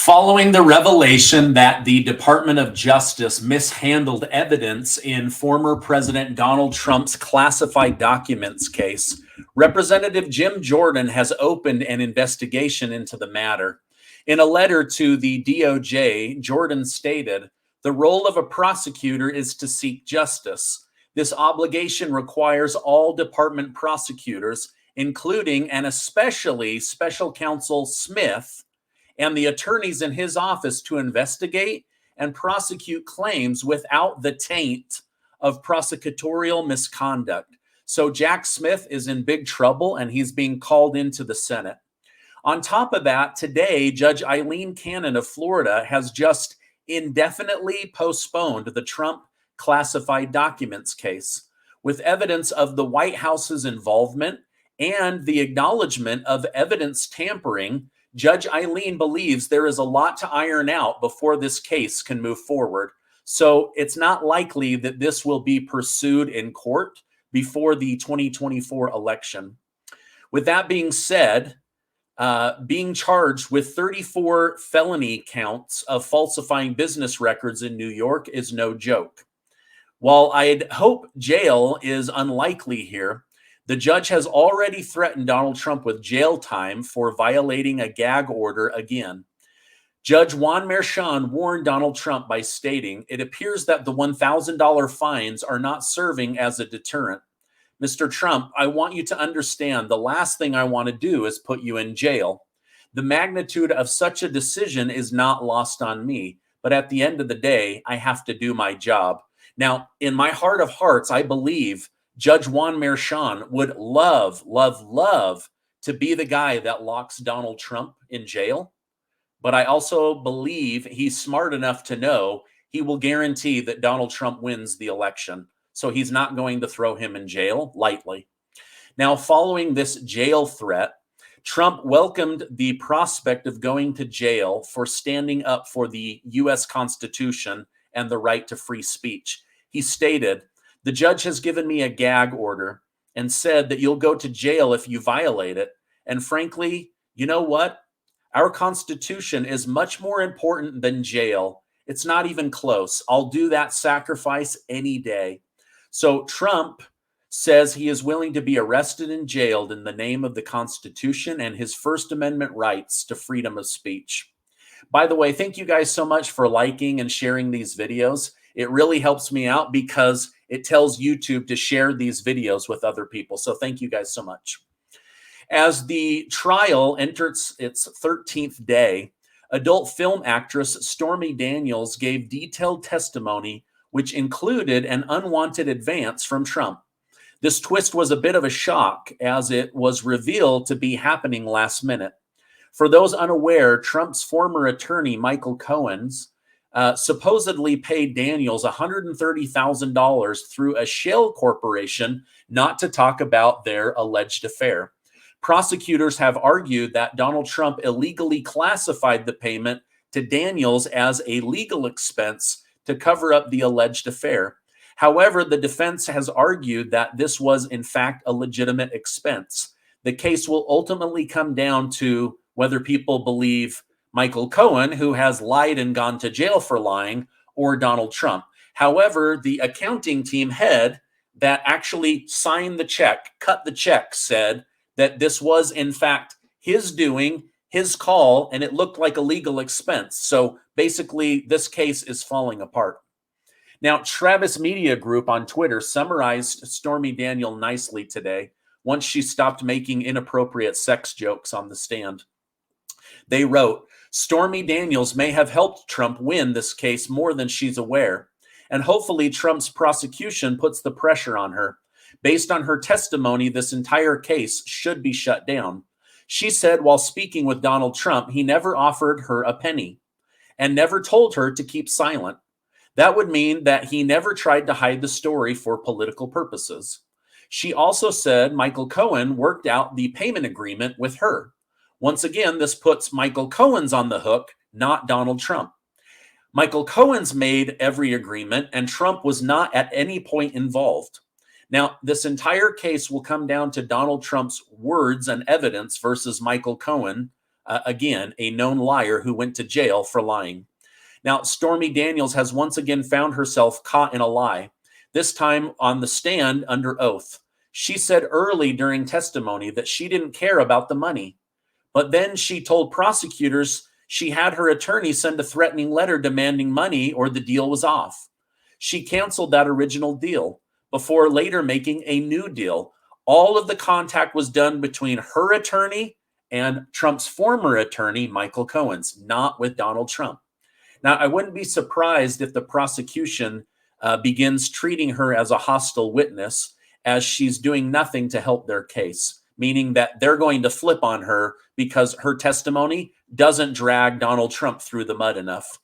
Following the revelation that the Department of Justice mishandled evidence in former President Donald Trump's classified documents case, Representative Jim Jordan has opened an investigation into the matter. In a letter to the DOJ, Jordan stated, "The role of a prosecutor is to seek justice. This obligation requires all department prosecutors, including and especially Special Counsel Smith, and the attorneys in his office to investigate and prosecute claims without the taint of prosecutorial misconduct." So Jack Smith is in big trouble and he's being called into the Senate. On top of that, today, Judge Aileen Cannon of Florida has just indefinitely postponed the Trump classified documents case, with evidence of the White House's involvement and the acknowledgement of evidence tampering. Judge Aileen believes there is a lot to iron out before this case can move forward. So it's not likely that this will be pursued in court before the 2024 election. With that being said, being charged with 34 felony counts of falsifying business records in New York is no joke. While I'd hope jail is unlikely here, the judge has already threatened Donald Trump with jail time for violating a gag order again. Judge Juan Merchan warned Donald Trump by stating, "It appears that the $1,000 fines are not serving as a deterrent. Mr. Trump, I want you to understand the last thing I want to do is put you in jail. The magnitude of such a decision is not lost on me, but at the end of the day, I have to do my job." Now, in my heart of hearts, I believe Judge Juan Merchan would love to be the guy that locks Donald Trump in jail. But I also believe he's smart enough to know he will guarantee that Donald Trump wins the election. So he's not going to throw him in jail lightly. Now, following this jail threat, Trump welcomed the prospect of going to jail for standing up for the U.S. Constitution and the right to free speech. He stated, "The judge has given me a gag order and said that you'll go to jail if you violate it. And frankly, you know what? Our Constitution is much more important than jail. It's not even close. I'll do that sacrifice any day." So Trump says he is willing to be arrested and jailed in the name of the Constitution and his First Amendment rights to freedom of speech. By the way, thank you guys so much for liking and sharing these videos. It really helps me out because it tells YouTube to share these videos with other people. So thank you guys so much. As the trial enters its 13th day, adult film actress Stormy Daniels gave detailed testimony, which included an unwanted advance from Trump. This twist was a bit of a shock as it was revealed to be happening last minute. For those unaware, Trump's former attorney, Michael Cohen, supposedly paid Daniels $130,000 through a shell corporation not to talk about their alleged affair. Prosecutors have argued that Donald Trump illegally classified the payment to Daniels as a legal expense to cover up the alleged affair. However, the defense has argued that this was in fact a legitimate expense. The case will ultimately come down to whether people believe Michael Cohen, who has lied and gone to jail for lying, or Donald Trump. However, the accounting team head that actually signed the check, cut the check, said that this was in fact his doing, his call, and it looked like a legal expense. So basically, this case is falling apart. Now, Travis Media Group on Twitter summarized Stormy Daniels nicely today once she stopped making inappropriate sex jokes on the stand. They wrote, "Stormy Daniels may have helped Trump win this case more than she's aware, and hopefully Trump's prosecution puts the pressure on her. Based on her testimony, this entire case should be shut down. She said while speaking with Donald Trump, he never offered her a penny and never told her to keep silent. That would mean that he never tried to hide the story for political purposes. She also said Michael Cohen worked out the payment agreement with her. Once again, this puts Michael Cohen's on the hook, not Donald Trump. Michael Cohen's made every agreement, and Trump was not at any point involved. Now, this entire case will come down to Donald Trump's words and evidence versus Michael Cohen Again, a known liar who went to jail for lying. Now, Stormy Daniels has once again found herself caught in a lie, this time on the stand under oath. She said early during testimony that she didn't care about the money, but then she told prosecutors she had her attorney send a threatening letter demanding money or the deal was off. She canceled that original deal before later making a new deal. All of the contact was done between her attorney and Trump's former attorney, Michael Cohen's, not with Donald Trump. Now, I wouldn't be surprised if the prosecution begins treating her as a hostile witness, as she's doing nothing to help their case, meaning that they're going to flip on her because her testimony doesn't drag Donald Trump through the mud enough.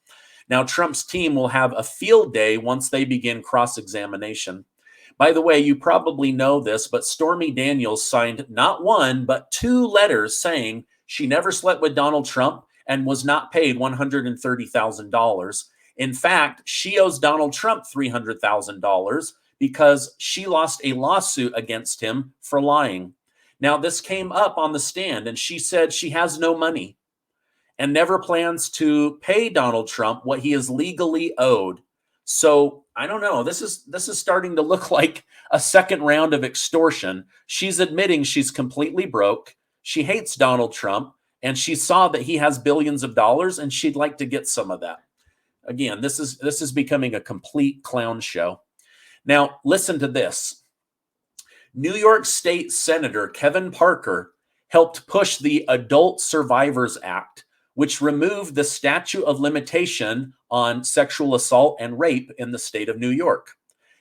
Now, Trump's team will have a field day once they begin cross-examination. By the way, you probably know this, but Stormy Daniels signed not one, but 2 letters saying she never slept with Donald Trump and was not paid $130,000. In fact, she owes Donald Trump $300,000 because she lost a lawsuit against him for lying. Now, this came up on the stand, and she said she has no money and never plans to pay Donald Trump what he is legally owed. So I don't know. This is starting to look like a second round of extortion. She's admitting she's completely broke. She hates Donald Trump, and she saw that he has billions of dollars, and she'd like to get some of that. Again, this is becoming a complete clown show. Now, listen to this. New York State Senator Kevin Parker helped push the Adult Survivors Act, which removed the statute of limitation on sexual assault and rape in the state of New York.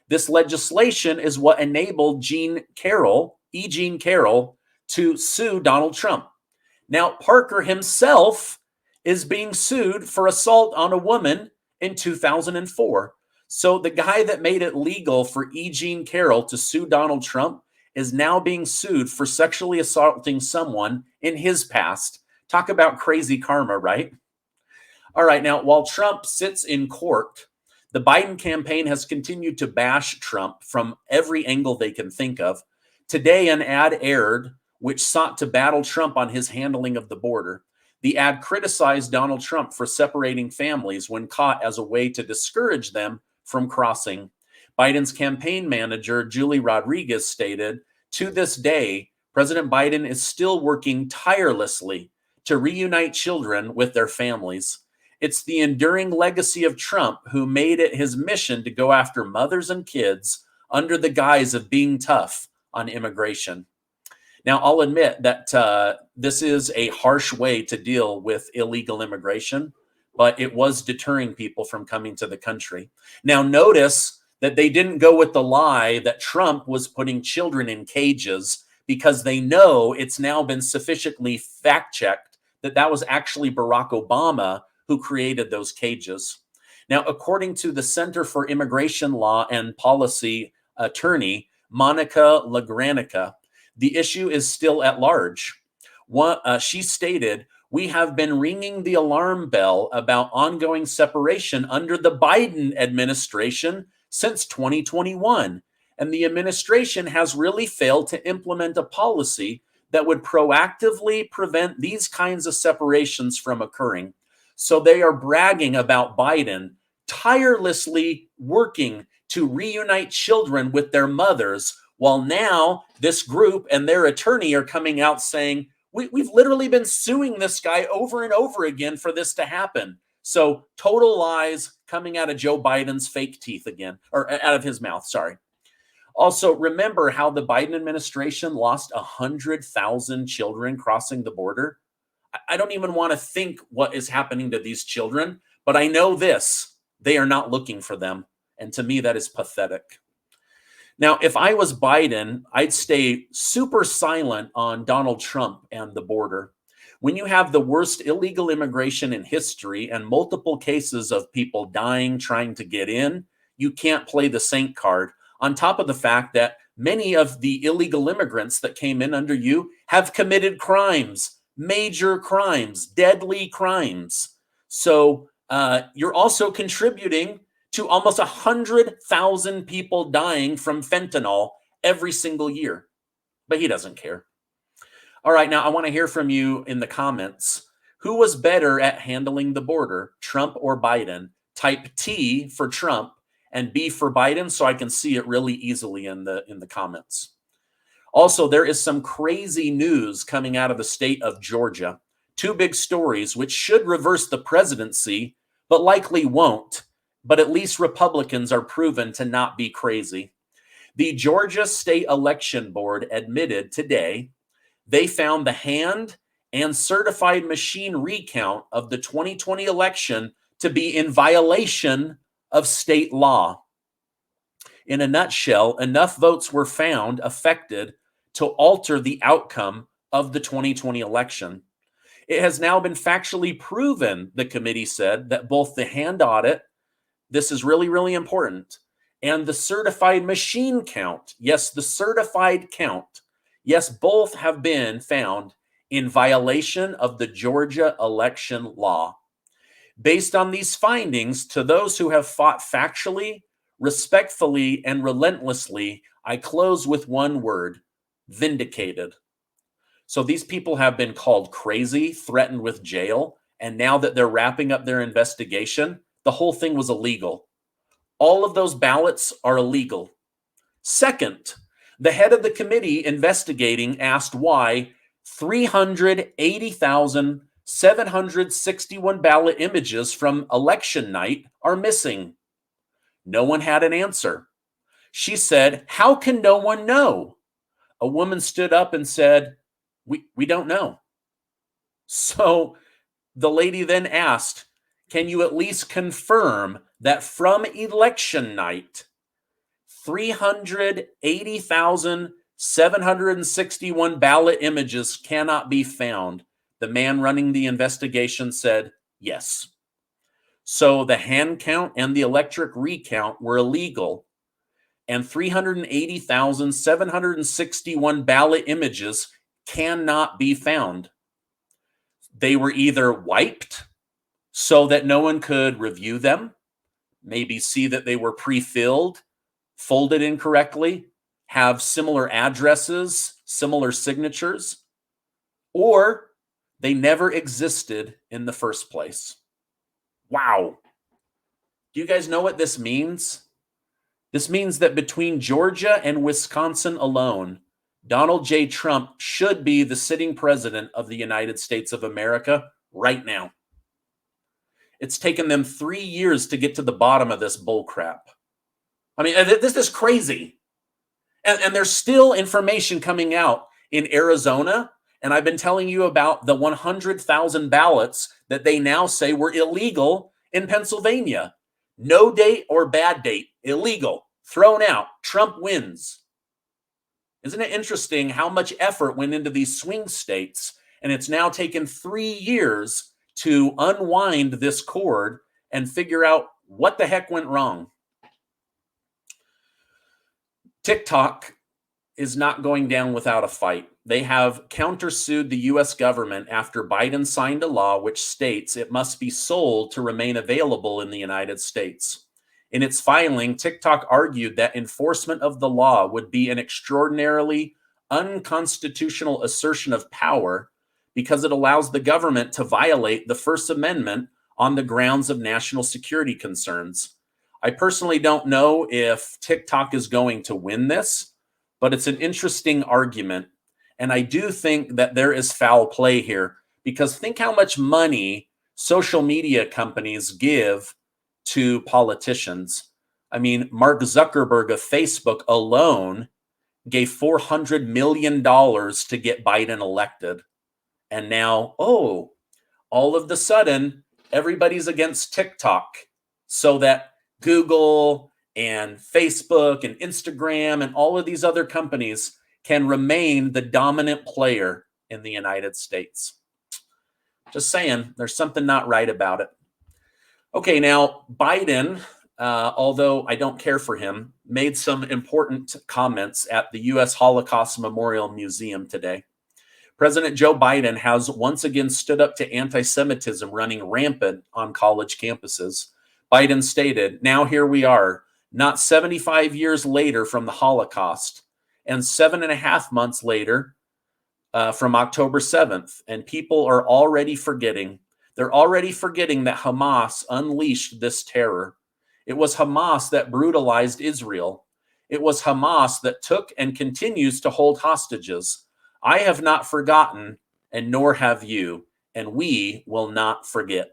This legislation is what enabled E. Jean Carroll, to sue Donald Trump. Now, Parker himself is being sued for assault on a woman in 2004. So the guy that made it legal for E. Jean Carroll to sue Donald Trump is now being sued for sexually assaulting someone in his past. Talk about crazy karma, right? All right, now, while Trump sits in court, the Biden campaign has continued to bash Trump from every angle they can think of. Today, an ad aired which sought to battle Trump on his handling of the border. The ad criticized Donald Trump for separating families when caught as a way to discourage them from crossing. Biden's campaign manager, Julie Rodriguez, stated, "To this day, President Biden is still working tirelessly to reunite children with their families. It's the enduring legacy of Trump who made it his mission to go after mothers and kids under the guise of being tough on immigration." Now, I'll admit that this is a harsh way to deal with illegal immigration, but it was deterring people from coming to the country. Now, notice that they didn't go with the lie that Trump was putting children in cages, because they know it's now been sufficiently fact-checked that that was actually Barack Obama who created those cages. Now, according to the Center for Immigration Law and Policy attorney, Monica Lagranica, the issue is still at large. She stated, "We have been ringing the alarm bell about ongoing separation under the Biden administration since 2021, and the administration has really failed to implement a policy that would proactively prevent these kinds of separations from occurring." So they are bragging about Biden tirelessly working to reunite children with their mothers, while now this group and their attorney are coming out saying, we've literally been suing this guy over and over again for this to happen. So total lies coming out of Joe Biden's fake teeth again, or out of his mouth, sorry. Also, remember how the Biden administration lost 100,000 children crossing the border? I don't even want to think what is happening to these children, but I know this: they are not looking for them. And to me, that is pathetic. Now, if I was Biden, I'd stay super silent on Donald Trump and the border. When you have the worst illegal immigration in history and multiple cases of people dying trying to get in, you can't play the saint card. On top of the fact that many of the illegal immigrants that came in under you have committed crimes, major crimes, deadly crimes. So you're also contributing to almost 100,000 people dying from fentanyl every single year. But he doesn't care. All right, now I want to hear from you in the comments. Who was better at handling the border, Trump or Biden? Type T for Trump and B for Biden so I can see it really easily in the comments. Also, there is some crazy news coming out of the state of Georgia. Two big stories which should reverse the presidency, but likely won't. But at least Republicans are proven to not be crazy. The Georgia State Election Board admitted today they found the hand and certified machine recount of the 2020 election to be in violation of state law. In a nutshell, enough votes were found affected to alter the outcome of the 2020 election. It has now been factually proven, the committee said, that both the hand audit, this is really, really important, and the certified machine count, yes, the certified count, yes, both have been found in violation of the Georgia election law. Based on these findings, to those who have fought factually, respectfully, and relentlessly, I close with one word: vindicated. So these people have been called crazy, threatened with jail, and now that they're wrapping up their investigation, the whole thing was illegal. All of those ballots are illegal. Second, the head of the committee investigating asked why 380,761 ballot images from election night are missing. No one had an answer. She said, "How can no one know?" A woman stood up and said, we don't know. So the lady then asked, "Can you at least confirm that from election night, 380,761 ballot images cannot be found?" The man running the investigation said, yes. So the hand count and the electric recount were illegal, and 380,761 ballot images cannot be found. They were either wiped so that no one could review them, maybe see that they were pre-filled, folded incorrectly, have similar addresses, similar signatures, or they never existed in the first place. Wow. Do you guys know what this means? This means that between Georgia and Wisconsin alone, Donald J. Trump should be the sitting president of the United States of America right now. It's taken them 3 years to get to the bottom of this bullcrap. I mean, this is crazy. And there's still information coming out in Arizona. And I've been telling you about the 100,000 ballots that they now say were illegal in Pennsylvania. No date or bad date, illegal, thrown out. Trump wins. Isn't it interesting how much effort went into these swing states? And it's now taken 3 years to unwind this cord and figure out what the heck went wrong. TikTok is not going down without a fight. They have countersued the US government after Biden signed a law which states it must be sold to remain available in the United States. In its filing, TikTok argued that enforcement of the law would be an extraordinarily unconstitutional assertion of power because it allows the government to violate the First Amendment on the grounds of national security concerns. I personally don't know if TikTok is going to win this, but it's an interesting argument. And I do think that there is foul play here, because think how much money social media companies give to politicians. I mean, Mark Zuckerberg of Facebook alone gave $400 million to get Biden elected. And now, all of the sudden, everybody's against TikTok so that Google and Facebook and Instagram and all of these other companies can remain the dominant player in the United States. Just saying, there's something not right about it. Okay, now Biden, although I don't care for him, made some important comments at the U.S. Holocaust Memorial Museum today. President Joe Biden has once again stood up to anti-Semitism running rampant on college campuses. Biden stated, "Now here we are, not 75 years later from the Holocaust, and 7.5 months later from October 7th, and people are already forgetting. They're already forgetting that Hamas unleashed this terror. It was Hamas that brutalized Israel. It was Hamas that took and continues to hold hostages. I have not forgotten, and nor have you, and we will not forget.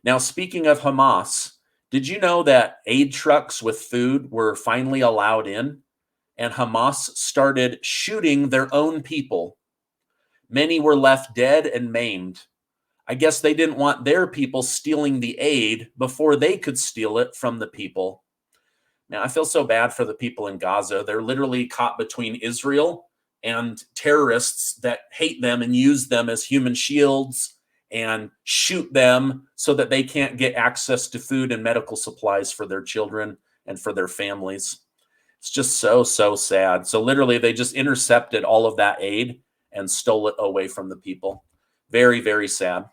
Now, speaking of Hamas, did you know that aid trucks with food were finally allowed in? And Hamas started shooting their own people. Many were left dead and maimed. I guess they didn't want their people stealing the aid before they could steal it from the people. Now, I feel so bad for the people in Gaza. They're literally caught between Israel and terrorists that hate them and use them as human shields and shoot them so that they can't get access to food and medical supplies for their children and for their families. It's just so, so sad. So literally, they just intercepted all of that aid and stole it away from the people. Very, very sad.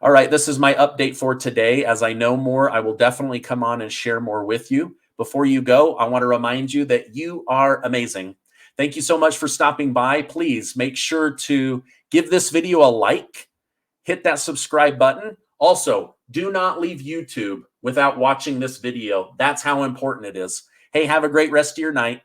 All right, this is my update for today. As I know more, I will definitely come on and share more with you. Before you go, I want to remind you that you are amazing. Thank you so much for stopping by. Please make sure to give this video a like, hit that subscribe button. Also, do not leave YouTube without watching this video. That's how important it is. Hey, have a great rest of your night.